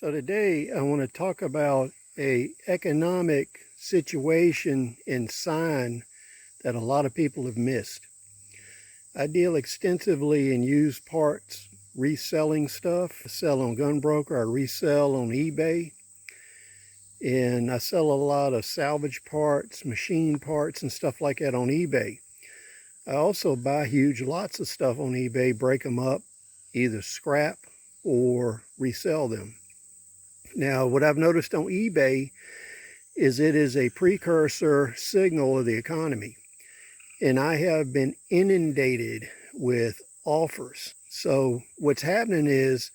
So today I want to talk about an economic situation and sign that a lot of people have missed. I deal extensively in used parts, reselling stuff. I sell on Gunbroker, I resell on eBay, and I sell a lot of salvage parts, machine parts, and stuff like that on eBay. I also buy huge lots of stuff on eBay, break them up, either scrap or resell them. Now, what I've noticed on eBay is it is a precursor signal of the economy. And I have been inundated with offers. So what's happening is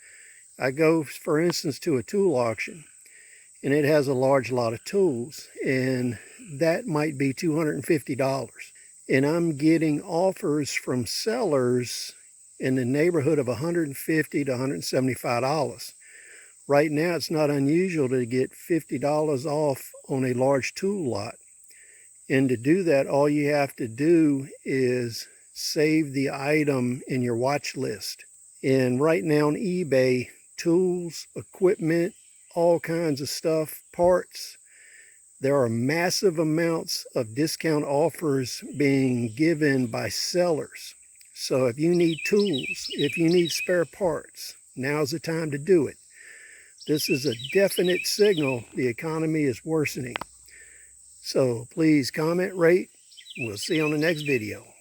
I go, for instance, to a tool auction, and it has a large lot of tools, and that might be $250. And I'm getting offers from sellers in the neighborhood of $150 to $175. Right now, it's not unusual to get $50 off on a large tool lot. And to do that, all you have to do is save the item in your watch list. And right now on eBay, tools, equipment, all kinds of stuff, parts, there are massive amounts of discount offers being given by sellers. So if you need tools, if you need spare parts, now's the time to do it. This is a definite signal the economy is worsening. So please comment, rate. We'll see you on the next video.